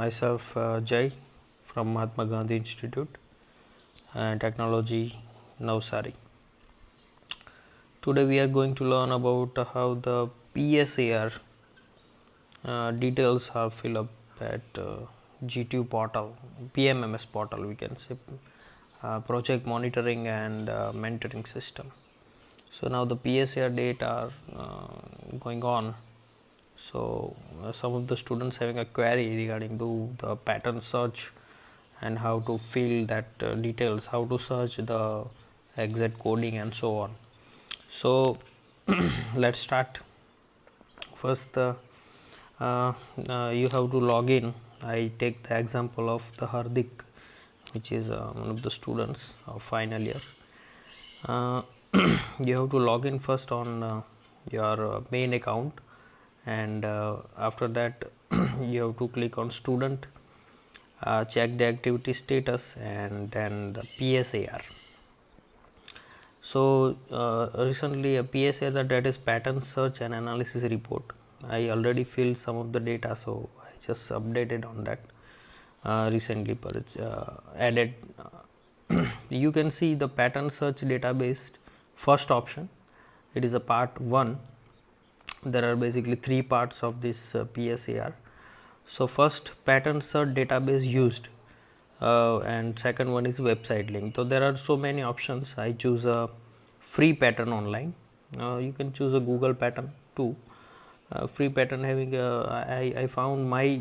myself Jai from Mahatma Gandhi Institute and Technology, Navsari. Today we are going to learn about how the PSAR details are filled up at G2 portal, PMMS portal, we can say, project monitoring and mentoring system. So now the PSAR data are going on. So some of the students having a query regarding to the pattern search and how to fill that details, how to search the exact coding and so on. So let's start. First, you have to log in. I take the example of the Hardik, which is one of the students of final year. You have to log in first on your main account, and after that you have to click on student, check the activity status, and then the PSAR. So recently a PSAR, that is pattern search and analysis report. I already filled some of the data, so I just updated on that recently, but it's added. You can see the pattern search database first option. It is a part 1. There are basically 3 parts of this PSAR. So first, pattern search database used, and second one is website link. So there are so many options. I choose a free pattern online. You can choose a Google pattern too. Free pattern having I found my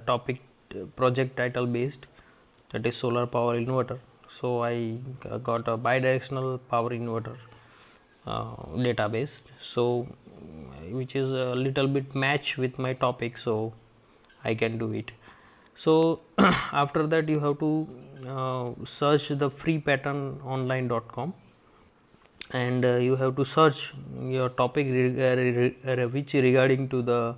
topic project title based, that is solar power inverter. So I got a bidirectional power inverter database, so which is a little bit match with my topic, so I can do it. So after that you have to search the free pattern online.com, and you have to search your topic which regarding to the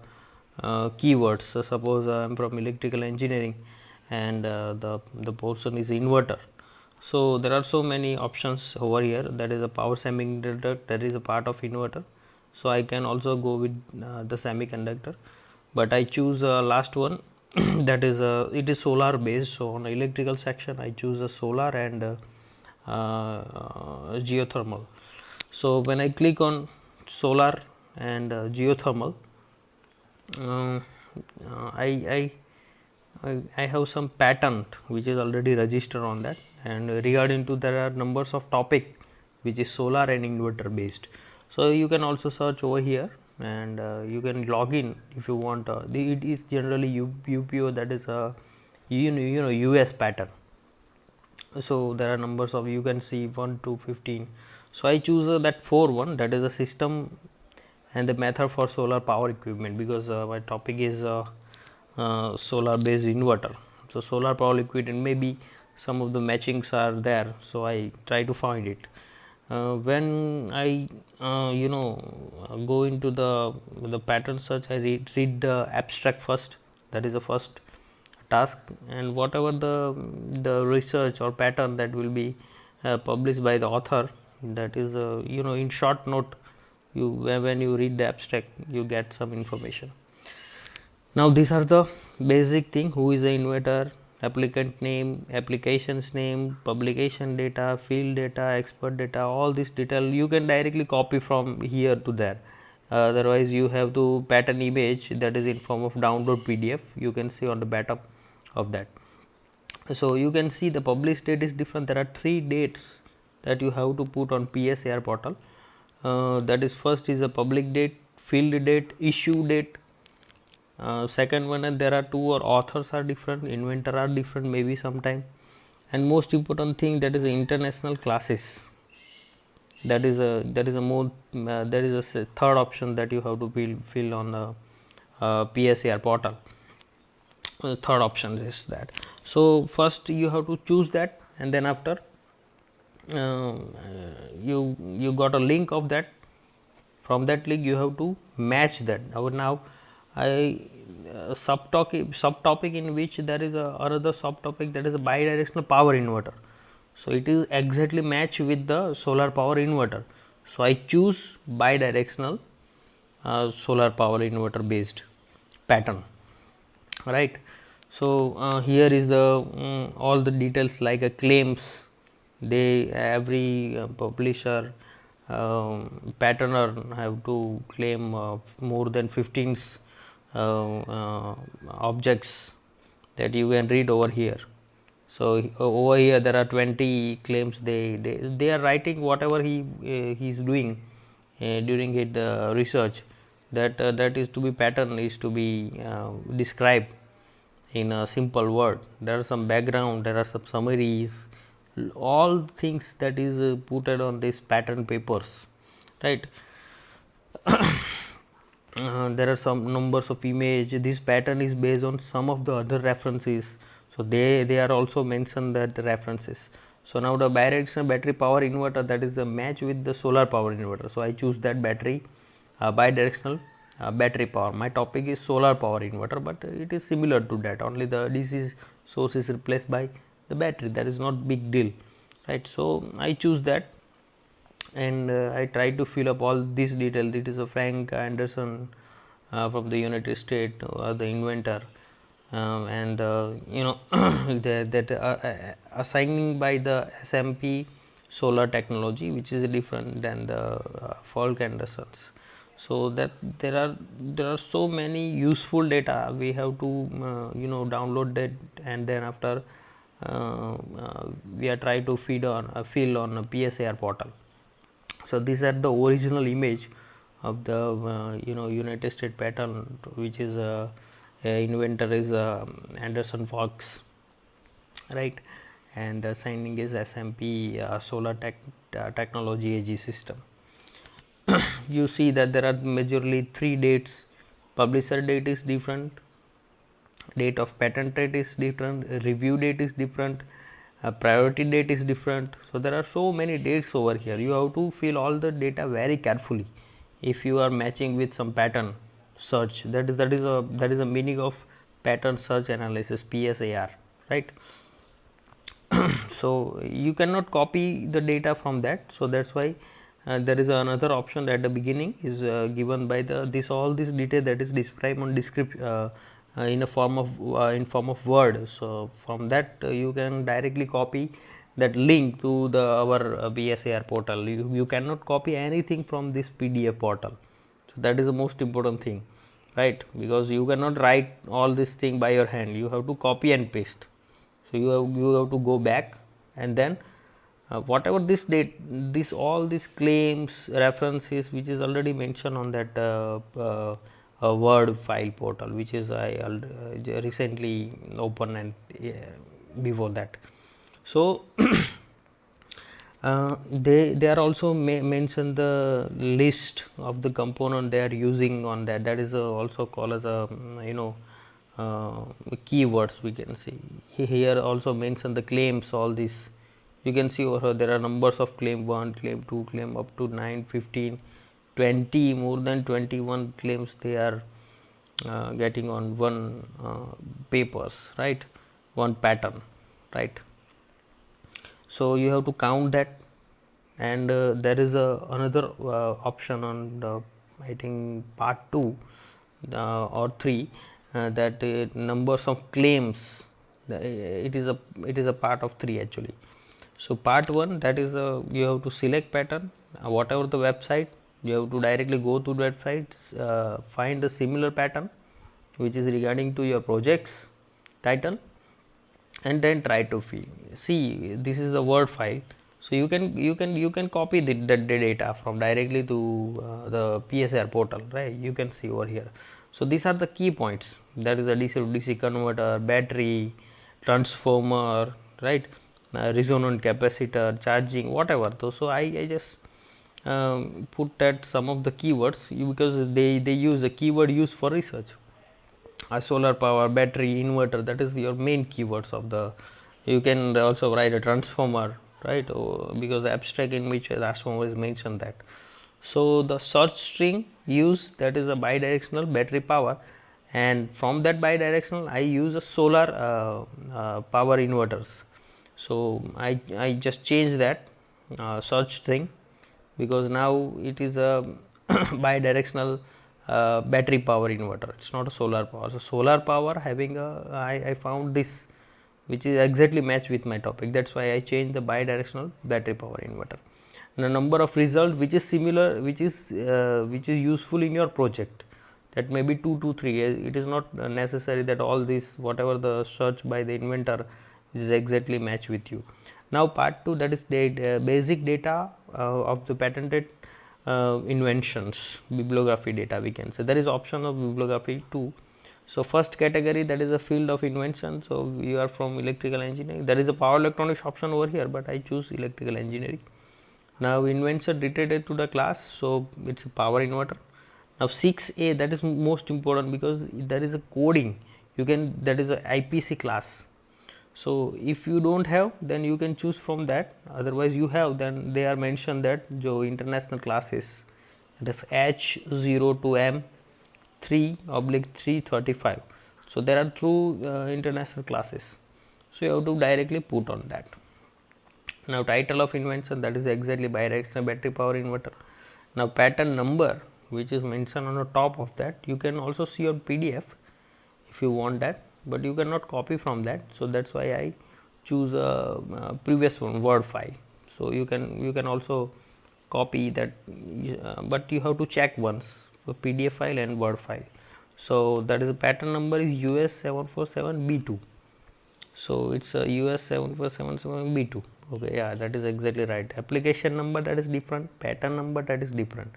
keywords. So suppose I am from electrical engineering and the portion is inverter. So there are so many options over here. That is a power semiconductor, that is a part of inverter. So I can also go with the semiconductor, but I choose last one that is it is solar based. So on electrical section I choose a solar and geothermal. So when I click on solar and geothermal, uh, I, I have some patent which is already registered on that, and regarding to there are numbers of topic which is solar and inverter based. So you can also search over here, and you can log in if you want. It is generally UPO, that is a US pattern. So there are numbers of, you can see 1 to 15. So I choose that 4 one, that is a system and the method for solar power equipment, because my topic is solar based inverter. So solar power equipment, maybe some of the matchings are there, so I try to find it. When I go into the pattern search, I read the abstract first, that is the first task, and whatever the research or pattern that will be published by the author, that is in short note, you when you read the abstract you get some information. Now these are the basic thing: who is the inventor, applicant name, applications name, publication data, field data, expert data. All this detail you can directly copy from here to there. Otherwise you have to pattern image, that is in form of download PDF, you can see on the bottom of that. So you can see the published date is different. There are 3 dates that you have to put on PSAR portal. That is, first is a public date, field date, issue date. Second one, and there are 2 or authors are different, inventor are different, maybe sometime. And most important thing, that is international classes. That is a more that is a third option that you have to fill on the PSAR portal. Third option is that. So first you have to choose that, and then after you got a link of that. From that link you have to match that. Now I subtopic in which there is another subtopic, that is a bidirectional power inverter. So it is exactly match with the solar power inverter. So I choose bidirectional solar power inverter based pattern. right. So here is the all the details like claims. They every publisher patterner have to claim more than 15 objects that you can read over here. So over here there are 20 claims. They are writing whatever he is doing during his research, that is to be pattern is to be described in a simple word. There are some background, there are some summaries, all things that is put on these pattern papers, right. There are some numbers of image. This pattern is based on some of the other references, so they are also mentioned that the references. So now the bidirectional battery power inverter, that is a match with the solar power inverter, so I choose that battery bidirectional battery power. My topic is solar power inverter, but it is similar to that, only the DC source is replaced by the battery. That is not big deal, right. So I choose that, and I try to fill up all these details. It is a Frank Anderson from the United States, the inventor, and that assigning by the SMP solar technology, which is different than the Falk Anderson's. So that there are so many useful data. We have to download that, and then after we are trying to fill on a PSAR portal. So these are the original image of the United States pattern, which is inventor is Anderson Fox, right, and the signing is SMP solar technology AG system. You see that there are majorly 3 dates. Publisher date is different, date of patent date is different, review date is different, priority date is different. So there are so many dates over here. You have to fill all the data very carefully if you are matching with some pattern search. That is a meaning of pattern search analysis, PSAR, right. So you cannot copy the data from that, so that's why there is another option at the beginning is given by the all this data that is described on in a form of word. So from that you can directly copy that link to the our PSAR portal. You cannot copy anything from this PDF portal, so that is the most important thing, right, because you cannot write all this thing by your hand. You have to copy and paste. So you have to go back, and then whatever this date, this all these claims, references, which is already mentioned on that word file portal, which is I recently opened, and before that. So they are also mention the list of the component they are using on that. That is also called as a keywords. We can see here also mention the claims. All these you can see over here, there are numbers of claim 1, claim 2, claim up to 9, 15, 20, more than 21 claims they are getting on one papers, right, one pattern, right. So you have to count that, and there is another option on the, I think, part 2 or 3, that numbers of claims. It is a part of 3 actually. So part 1, that is you have to select pattern, whatever the website, you have to directly go to the website, find a similar pattern which is regarding to your project's title, and then try to see. This is the word file, so you can copy the data from directly to the PSAR portal, right. You can see over here. So these are the key points, that is a DC to DC converter, battery, transformer, right, resonant capacitor, charging, whatever. So I just put that some of the keywords, because they use a keyword used for research. Solar power, battery, inverter, that is your main keywords of the. You can also write a transformer, right, because abstract in which a transformer is mentioned that. So the search string used, that is a bidirectional battery power, and from that bidirectional I use a solar power inverters. So I just change that search string, because now it is a bidirectional battery power inverter. It's not a solar power. So solar power having a I found this which is exactly match with my topic. That's why I changed the bidirectional battery power inverter. The number of result which is similar, which is useful in your project, that may be 2 to 3. It is not necessary that all this whatever the search by the inventor is exactly match with you. Now part 2, that is basic data of the patented inventions, bibliography data we can say. There is option of bibliography too. So first category, that is a field of invention. So you are from electrical engineering. There is a power electronics option over here, but I choose electrical engineering. Now invention related to the class, so it's a power inverter. Now 6A, that is most important because there is a coding, you can, that is a IPC class. So if you don't have, then you can choose from that. Otherwise you have, then they are mentioned that जो international classes, that is H0 to M3/335. So there are two international classes. So you have to directly put on that. Now title of invention, that is exactly bidirectional battery power inverter. Now patent number, which is mentioned on the top of that, you can also see on PDF if you want that, but you cannot copy from that. So that's why I choose a previous one, Word file. So you can also copy that, but you have to check once for PDF file and Word file. So that is the patent number is US747B2. So it's a US7477B2. Okay, yeah, that is exactly right. Application number, that is different. Patent number, that is different.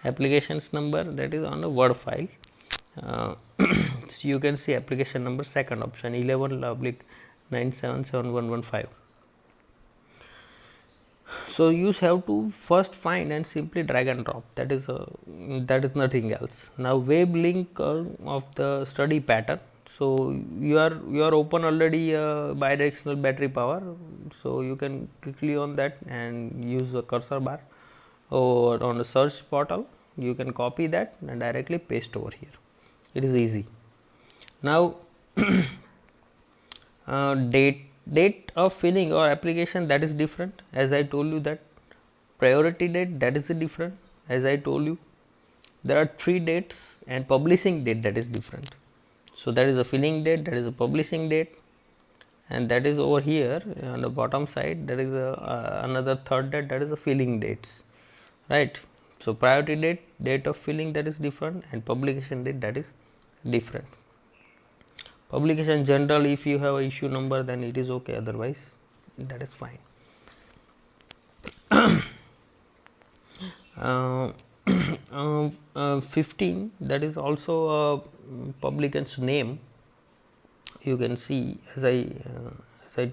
Applications number, that is on a Word file. So you can see application number, second option 11/977115. So you have to first find and simply drag and drop. That is nothing else. Now web link of the study pattern. So you are open already bidirectional battery power. So you can quickly on that and use the cursor bar, or on the search portal you can copy that and directly paste over here. It is easy. Now date of filling or application, that is different. As I told you that priority date, that is different. As I told you, there are 3 dates, and publishing date, that is different. So that is a filling date, that is a publishing date, and that is over here on the bottom side, there is another third date, that is a filling dates, right? So priority date, date of filling, that is different, and publication date, that is different. Publication general, if you have a issue number, then it is okay, otherwise that is fine. 15, that is also a publican's name. You can see, as I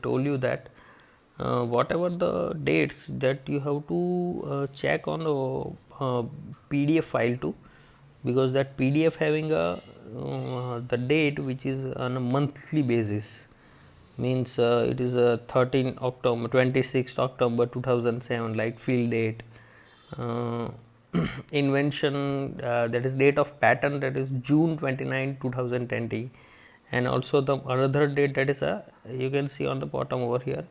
told you that whatever the dates, that you have to check on the PDF file too, because that PDF having a the date which is on a monthly basis, means it is a 13 October 26th October 2007, like field date. Invention, that is date of patent, that is June 29 2020, and also the another date, that is you can see on the bottom over here,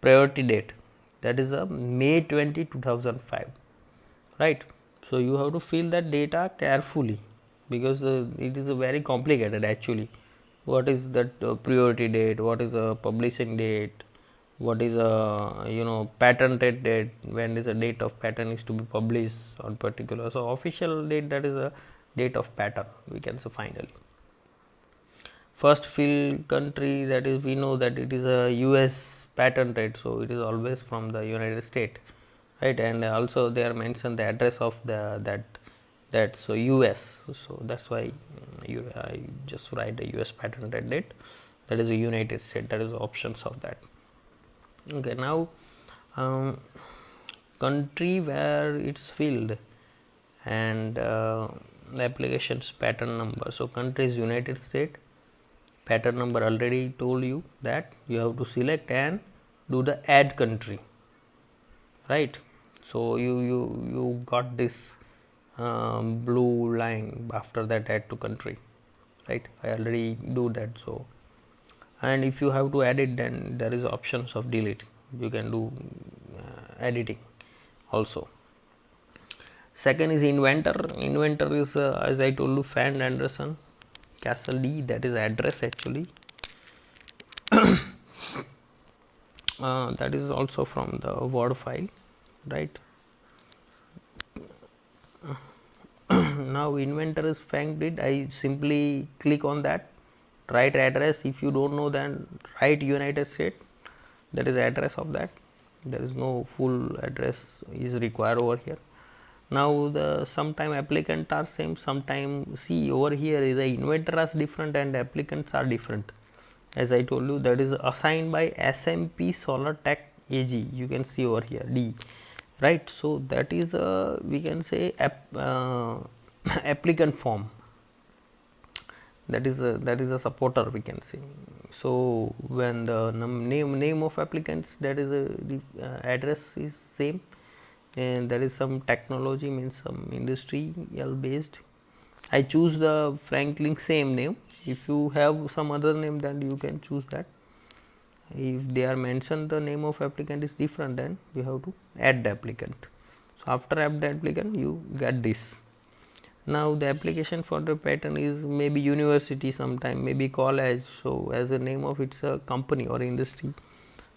priority date, that is a May 20 2005, right? So you have to fill that data carefully, because it is a very complicated actually. What is that priority date, what is a publishing date, what is a patented date, when is the date of patent is to be published on particular. So official date, that is a date of patent, we can say finally. First fill country, that is we know that it is a US patent date, so it is always from the United States, right? And also they are mentioned the address of that so US, so that's why I just write the US patent date, that is a United States, that is the options of that. Okay, now country where it's filled, and the application's patent number. So country is United States, patent number already told you that you have to select and do the add country, right? So you got this blue line after that, add to country, right? I already do that. So, and if you have to edit, then there is options of delete, you can do editing also. Second is inventor. Inventor is as I told you, Fand Anderson Castle D, that is address actually. That is also from the Word file, right? Now inventor is Fangrid. I simply click on that, write address. If you don't know, then write United States, that is address of that. There is no full address is required over here. Now the sometime applicant are same, sometime see over here is the inventor is different and applicants are different. As I told you, that is assigned by SMP Solar Tech AG. You can see over here D, right? So that is a, we can say applicant form. That is a supporter, we can say. So when the name of applicants, that is the address is same, and there is some technology, means some industrial based. I choose the Franklin same name. If you have some other name, then you can choose that. If they are mentioned the name of applicant is different, then you have to add the applicant. So after add the applicant, you get this. Now the application for the patent is maybe university, sometime maybe college. So as the name of it's a company or industry.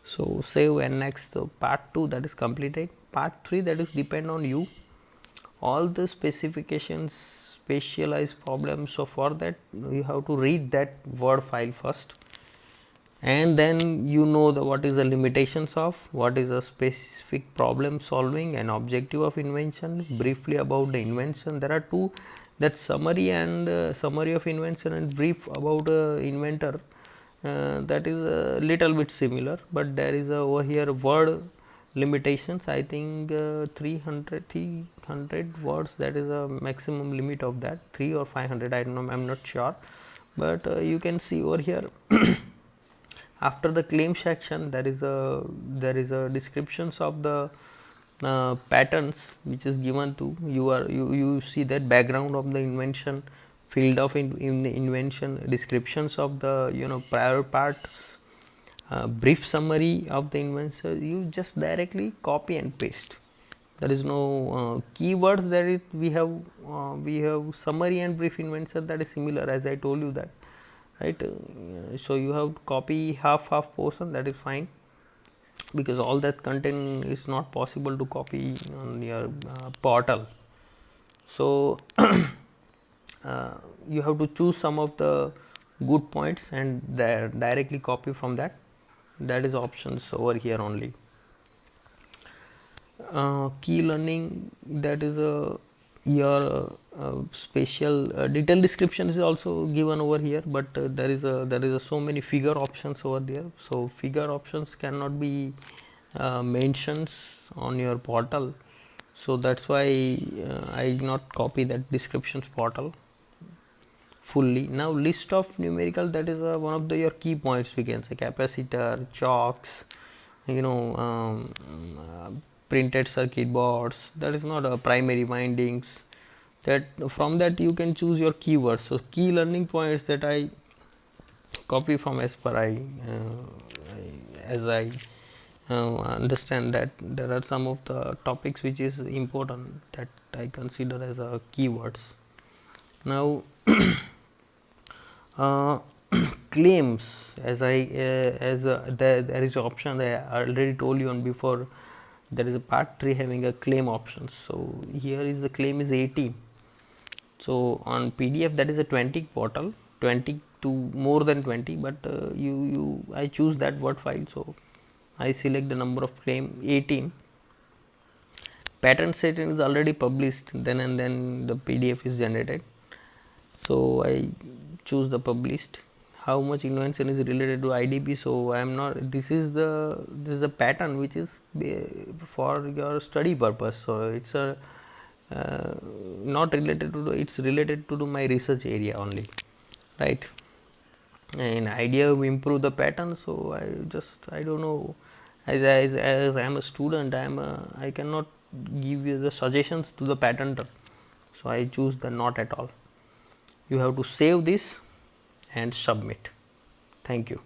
So save, and next, so part 2 that is completed. Part 3 that is depend on you. All the specifications, specialized problems. So for that you have to read that Word file first, and then you know the what is the limitations of, what is a specific problem solving and objective of invention, briefly about the invention. There are two, that summary and summary of invention and brief about inventor. That is a little bit similar, but there is over here word limitations. I think 300 words, that is a maximum limit of that, 3 or 500, I don't know, I'm not sure. But you can see over here after the claim section, there is a descriptions of the patterns which is given to you. You see that background of the invention, field of in the invention, descriptions of the prior parts, brief summary of the invention. You just directly copy and paste. There is no keywords. We have summary and brief invention, that is similar, as I told you that, right? So you have to copy half portion, that is fine, because all that content is not possible to copy on your portal. So you have to choose some of the good points and directly copy from that. That is options over here only. Key learning, that is your special detailed description is also given over here, but there is so many figure options over there. So figure options cannot be mentioned on your portal, so that's why I not copy that descriptions portal fully. Now list of numerical, that is one of your key points, we can say capacitor, chocks, printed circuit boards. That is not a primary windings. That from that you can choose your keywords. So key learning points that I copy from as per as I understand that there are some of the topics which is important that I consider as a keywords. Now claims, as there is option, I already told you on before, there is a part 3 having a claim options. So here is the claim is 18. So on PDF that is a 20 portal, 20 to more than 20, but I choose that Word file, so I select the number of claim 18. Patent setting is already published, then and then the PDF is generated. So I choose the published. How much invention is related to IDP? So I am not. This is the pattern which is for your study purpose. So it's a not related to it's related to my research area only, right? And idea to improve the pattern. So I don't know. As I am a student, I cannot give you the suggestions to the patenter. So I choose the not at all. You have to save this and submit. Thank you.